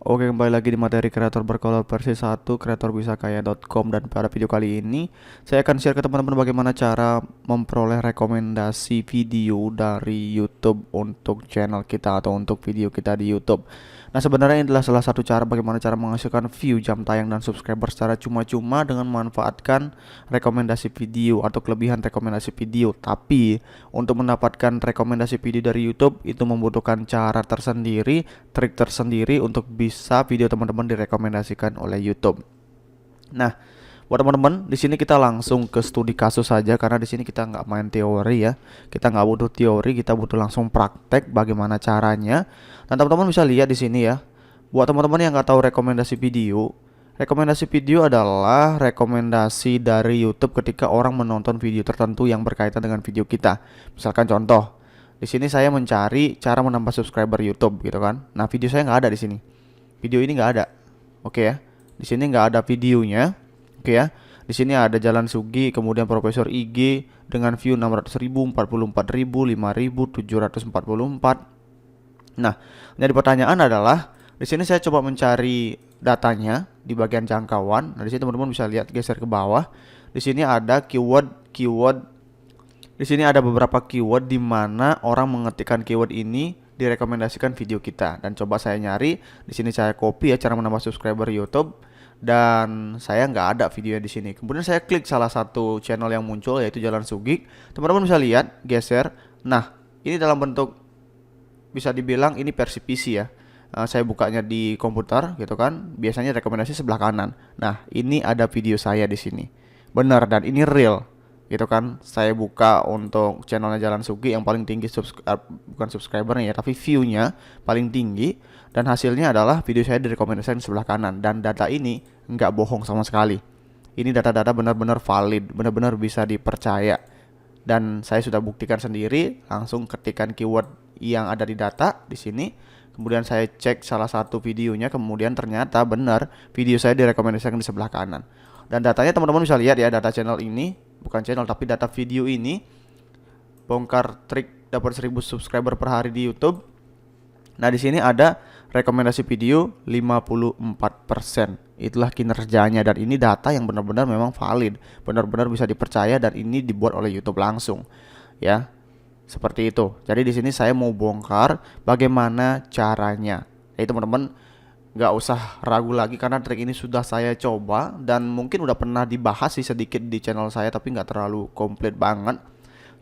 Oke, kembali lagi di materi kreator berkolor versi 1 kreatorbisakaya.com, dan pada video kali ini saya akan share ke teman-teman bagaimana cara memperoleh rekomendasi video dari YouTube untuk channel kita atau untuk video kita di YouTube. Nah, sebenarnya ini adalah salah satu cara bagaimana cara menghasilkan view, jam tayang, dan subscriber secara cuma-cuma dengan memanfaatkan rekomendasi video atau kelebihan rekomendasi video. Tapi untuk mendapatkan rekomendasi video dari YouTube itu membutuhkan cara tersendiri, trik tersendiri untuk bisa video teman-teman direkomendasikan oleh YouTube. Nah, buat teman-teman, di sini kita langsung ke studi kasus saja karena di sini kita nggak main teori ya. Kita nggak butuh teori, kita butuh langsung praktek bagaimana caranya. Dan teman-teman bisa lihat di sini ya. Buat teman-teman yang nggak tahu rekomendasi video adalah rekomendasi dari YouTube ketika orang menonton video tertentu yang berkaitan dengan video kita. Misalkan contoh, di sini saya mencari cara menambah subscriber YouTube gitu kan. Nah, video saya nggak ada di sini. Video ini nggak ada. Oke ya. Di sini nggak ada videonya. Oke ya. Di sini ada Jalan Sugi, kemudian Profesor IG dengan view 600.000, 44.000, 5.000, 744. Nah, jadi pertanyaan adalah di sini saya coba mencari datanya di bagian jangkauan. Nah, di sini teman-teman bisa lihat, geser ke bawah. Di sini ada keyword. Di sini ada beberapa keyword di mana orang mengetikkan keyword ini direkomendasikan video kita. Dan coba saya nyari. Di sini saya copy ya cara menambah subscriber YouTube. Dan saya nggak ada videonya di sini. Kemudian saya klik salah satu channel yang muncul yaitu Jalan Sugik. Teman-teman bisa lihat, geser. Nah, ini dalam bentuk bisa dibilang ini versi PC ya. Saya bukanya di komputer gitu kan. Biasanya rekomendasi sebelah kanan. Nah, ini ada video saya di sini. Benar, dan ini real gitu kan. Saya buka untuk channelnya Jalan Sugi yang paling tinggi bukan subscribernya ya, tapi view-nya paling tinggi, dan hasilnya adalah video saya direkomendasikan sebelah kanan. Dan data ini nggak bohong sama sekali. Ini data-data benar-benar valid, benar-benar bisa dipercaya. Dan saya sudah buktikan sendiri, langsung ketikan keyword yang ada di data di sini. Kemudian saya cek salah satu videonya, kemudian ternyata benar video saya direkomendasikan di sebelah kanan. Dan datanya teman-teman bisa lihat ya, data channel ini, bukan channel tapi data video ini, bongkar trik dapat 1000 subscriber per hari di YouTube. Nah, di sini ada rekomendasi video 54%. Itulah kinerjanya, dan ini data yang benar-benar memang valid, benar-benar bisa dipercaya, dan ini dibuat oleh YouTube langsung. Ya. Seperti itu. Jadi di sini saya mau bongkar bagaimana caranya. Jadi teman-teman nggak usah ragu lagi karena trik ini sudah saya coba dan mungkin udah pernah dibahas sih sedikit di channel saya, tapi nggak terlalu komplit banget.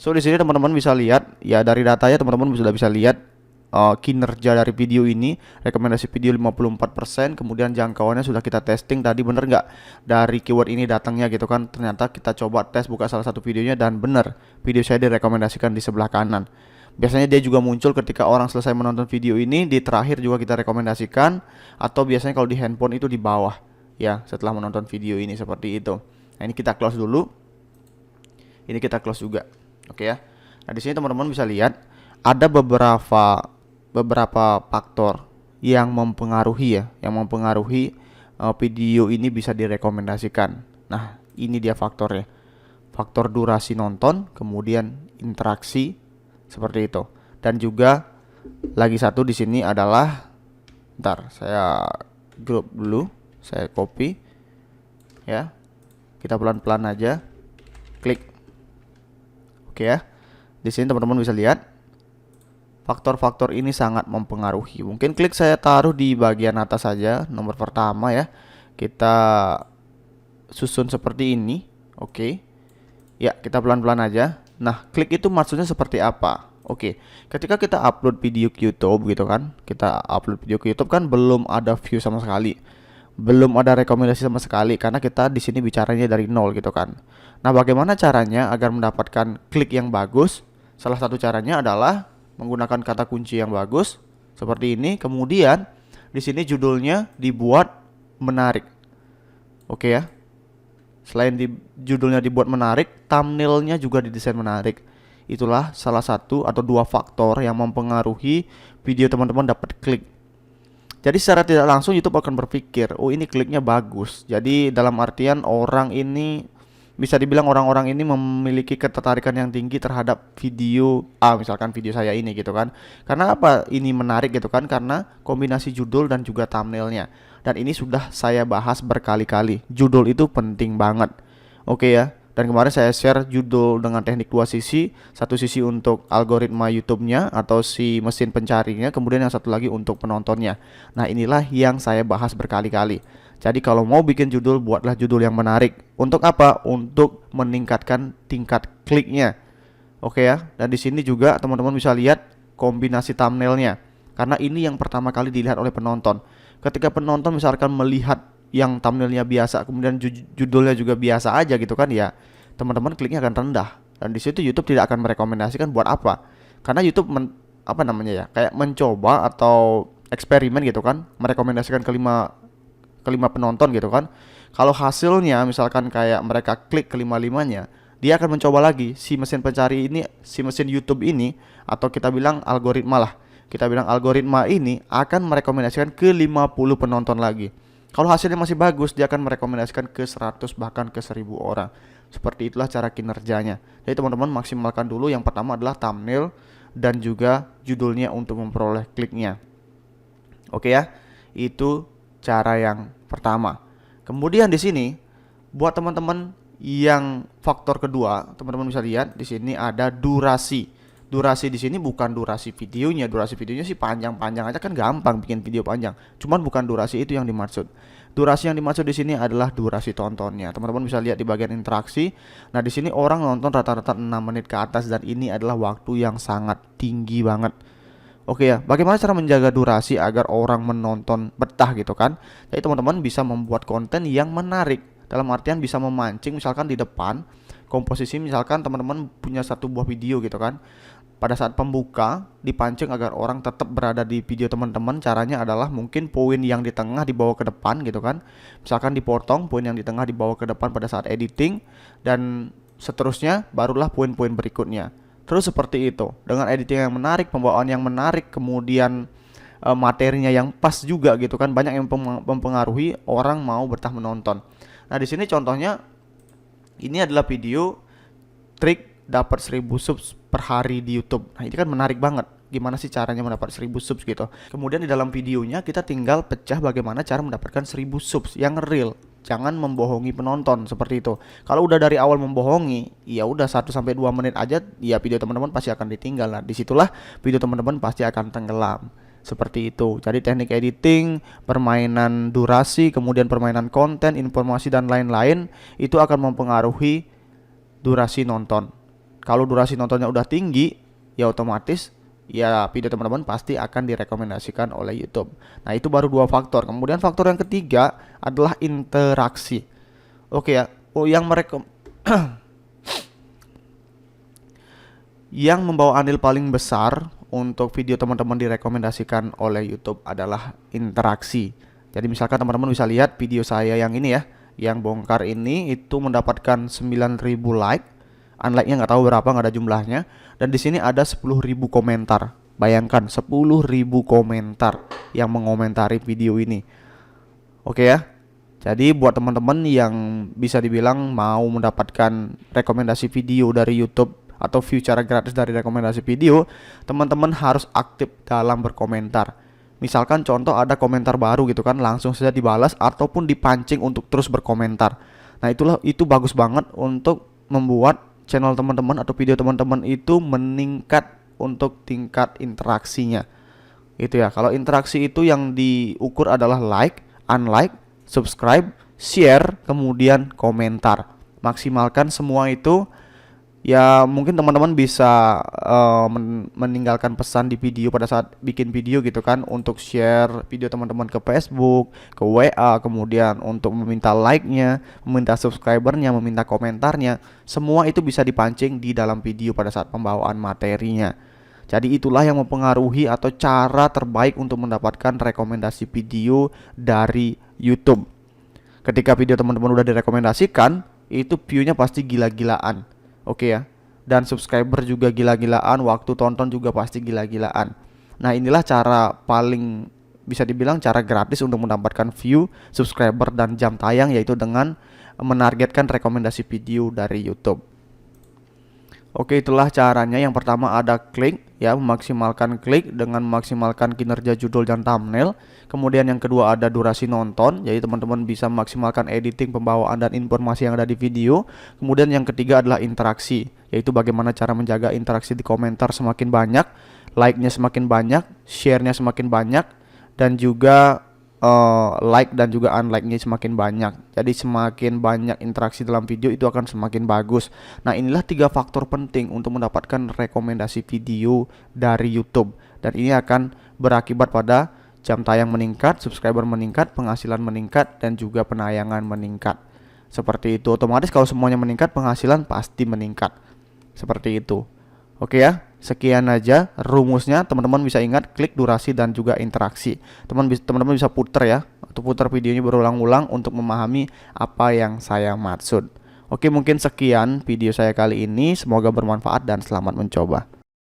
So di sini teman-teman bisa lihat ya, dari datanya teman-teman sudah bisa lihat kinerja dari video ini. Rekomendasi video 54%, kemudian jangkauannya sudah kita testing tadi, bener nggak dari keyword ini datangnya gitu kan. Ternyata kita coba tes, buka salah satu videonya, dan bener video saya direkomendasikan di sebelah kanan. Biasanya dia juga muncul ketika orang selesai menonton video ini, di terakhir juga kita rekomendasikan, atau biasanya kalau di handphone itu di bawah ya setelah menonton video ini, seperti itu. Nah, ini kita close dulu. Ini kita close juga. Oke ya. Nah, di sini teman-teman bisa lihat ada beberapa faktor yang mempengaruhi video ini bisa direkomendasikan. Nah, ini dia faktornya. Faktor durasi nonton, kemudian interaksi seperti itu. Dan juga lagi satu di sini adalah, ntar saya group dulu, saya copy ya. Kita pelan-pelan aja klik. Oke ya. Di sini teman-teman bisa lihat faktor-faktor ini sangat mempengaruhi. Mungkin klik saya taruh di bagian atas saja, nomor pertama ya. Kita susun seperti ini. Oke. Ya, kita pelan-pelan aja. Nah, klik itu maksudnya seperti apa? Oke. Ketika kita upload video ke YouTube gitu kan. Kita upload video ke YouTube kan belum ada view sama sekali. Belum ada rekomendasi sama sekali karena kita di sini bicaranya dari nol gitu kan. Nah, bagaimana caranya agar mendapatkan klik yang bagus? Salah satu caranya adalah menggunakan kata kunci yang bagus seperti ini. Kemudian di sini judulnya dibuat menarik. Oke ya. Selain judulnya dibuat menarik, thumbnailnya juga didesain menarik. Itulah salah satu atau dua faktor yang mempengaruhi video teman-teman dapat klik. Jadi secara tidak langsung YouTube akan berpikir, oh ini kliknya bagus. Jadi dalam artian orang ini bisa dibilang orang-orang ini memiliki ketertarikan yang tinggi terhadap video misalkan video saya ini gitu kan. Karena apa ini menarik gitu kan? Karena kombinasi judul dan juga thumbnailnya. Dan ini sudah saya bahas berkali-kali. Judul itu penting banget. Oke ya. Dan kemarin saya share judul dengan teknik dua sisi. Satu sisi untuk algoritma YouTube-nya atau si mesin pencarinya, kemudian yang satu lagi untuk penontonnya. Nah, inilah yang saya bahas berkali-kali. Jadi kalau mau bikin judul, buatlah judul yang menarik. Untuk apa? Untuk meningkatkan tingkat kliknya. Oke ya. Dan di sini juga teman-teman bisa lihat kombinasi thumbnailnya. Karena ini yang pertama kali dilihat oleh penonton. Ketika penonton misalkan melihat yang thumbnailnya biasa, kemudian judulnya juga biasa aja gitu kan ya, teman-teman kliknya akan rendah. Dan di situ YouTube tidak akan merekomendasikan buat apa? Karena YouTube kayak mencoba atau eksperimen gitu kan, merekomendasikan kelima penonton gitu kan. Kalau hasilnya misalkan kayak mereka klik kelima-limanya, dia akan mencoba lagi si mesin pencari ini, si mesin YouTube ini, atau kita bilang algoritma lah. Kita bilang algoritma ini akan merekomendasikan ke 50 penonton lagi. Kalau hasilnya masih bagus, dia akan merekomendasikan ke 100 bahkan ke 1000 orang. Seperti itulah cara kinerjanya. Jadi teman-teman maksimalkan dulu. Yang pertama adalah thumbnail dan juga judulnya untuk memperoleh kliknya. Oke ya, itu cara yang pertama. Kemudian di sini buat teman-teman yang faktor kedua, teman-teman bisa lihat di sini ada durasi. Durasi di sini bukan durasi videonya. Durasi videonya sih panjang-panjang aja kan, gampang bikin video panjang. Cuman bukan durasi itu yang dimaksud. Durasi yang dimaksud di sini adalah durasi tontonnya. Teman-teman bisa lihat di bagian interaksi. Nah, di sini orang nonton rata-rata 6 menit ke atas dan ini adalah waktu yang sangat tinggi banget. Oke ya, bagaimana cara menjaga durasi agar orang menonton betah gitu kan? Jadi teman-teman bisa membuat konten yang menarik. Dalam artian bisa memancing, misalkan di depan komposisi, misalkan teman-teman punya satu buah video gitu kan. Pada saat pembuka dipancing agar orang tetap berada di video teman-teman. Caranya adalah mungkin poin yang di tengah dibawa ke depan gitu kan. Misalkan dipotong poin yang di tengah dibawa ke depan pada saat editing, dan seterusnya barulah poin-poin berikutnya. Terus seperti itu, dengan editing yang menarik, pembawaan yang menarik, kemudian materinya yang pas juga gitu kan, banyak yang mempengaruhi orang mau betah menonton. Nah, di sini contohnya ini adalah video trik dapat 1000 subs per hari di YouTube. Nah, ini kan menarik banget. Gimana sih caranya mendapat 1000 subs gitu. Kemudian di dalam videonya kita tinggal pecah bagaimana cara mendapatkan 1000 subs yang real. Jangan membohongi penonton seperti itu. Kalau udah dari awal membohongi, ya udah 1 sampai 2 menit aja ya video teman-teman pasti akan ditinggal. Nah, disitulah video teman-teman pasti akan tenggelam. Seperti itu. Jadi teknik editing, permainan durasi, kemudian permainan konten, informasi dan lain-lain itu akan mempengaruhi durasi nonton. Kalau durasi nontonnya udah tinggi, ya otomatis ya video teman-teman pasti akan direkomendasikan oleh YouTube. Nah, itu baru 2 faktor. Kemudian faktor yang ketiga adalah interaksi. Oke ya. Yang membawa andil paling besar untuk video teman-teman direkomendasikan oleh YouTube adalah interaksi. Jadi misalkan teman-teman bisa lihat video saya yang ini ya, yang bongkar ini itu mendapatkan 9.000 like. Unlike-nya nggak tahu berapa, nggak ada jumlahnya. Dan di sini ada 10.000 komentar. Bayangkan 10.000 komentar yang mengomentari video ini. Oke ya. Jadi buat teman-teman yang bisa dibilang mau mendapatkan rekomendasi video dari YouTube atau view secara gratis dari rekomendasi video, teman-teman harus aktif dalam berkomentar. Misalkan contoh ada komentar baru gitu kan, langsung saja dibalas ataupun dipancing untuk terus berkomentar. Nah, itu bagus banget untuk membuat channel teman-teman atau video teman-teman itu meningkat untuk tingkat interaksinya. Itu ya. Kalau interaksi itu yang diukur adalah like, unlike, subscribe, share, kemudian komentar. Maksimalkan semua itu. Ya mungkin teman-teman bisa meninggalkan pesan di video pada saat bikin video gitu kan, untuk share video teman-teman ke Facebook, ke WA, kemudian untuk meminta like-nya, meminta subscribernya, meminta komentarnya. Semua itu bisa dipancing di dalam video pada saat pembawaan materinya. Jadi itulah yang mempengaruhi atau cara terbaik untuk mendapatkan rekomendasi video dari YouTube. Ketika video teman-teman udah direkomendasikan, itu view-nya pasti gila-gilaan. Oke ya. Dan subscriber juga gila-gilaan, waktu tonton juga pasti gila-gilaan. Nah, inilah cara paling bisa dibilang cara gratis untuk mendapatkan view, subscriber dan jam tayang, yaitu dengan menargetkan rekomendasi video dari YouTube. Oke, itulah caranya. Yang pertama ada klik, ya, memaksimalkan klik dengan memaksimalkan kinerja judul dan thumbnail. Kemudian yang kedua ada durasi nonton, jadi teman-teman bisa memaksimalkan editing, pembawaan, dan informasi yang ada di video. Kemudian yang ketiga adalah interaksi, yaitu bagaimana cara menjaga interaksi di komentar semakin banyak, like-nya semakin banyak, share-nya semakin banyak, dan juga like dan juga unlike-nya semakin banyak. Jadi semakin banyak interaksi dalam video itu akan semakin bagus. Nah, inilah 3 faktor penting untuk mendapatkan rekomendasi video dari YouTube, dan ini akan berakibat pada jam tayang meningkat, subscriber meningkat, penghasilan meningkat, dan juga penayangan meningkat. Seperti itu. Otomatis kalau semuanya meningkat, penghasilan pasti meningkat. Seperti itu. Oke ya, sekian aja rumusnya. Teman-teman bisa ingat klik, durasi, dan juga interaksi. Teman-teman bisa putar ya, atau putar videonya berulang-ulang untuk memahami apa yang saya maksud. Oke, mungkin sekian video saya kali ini. Semoga bermanfaat dan selamat mencoba.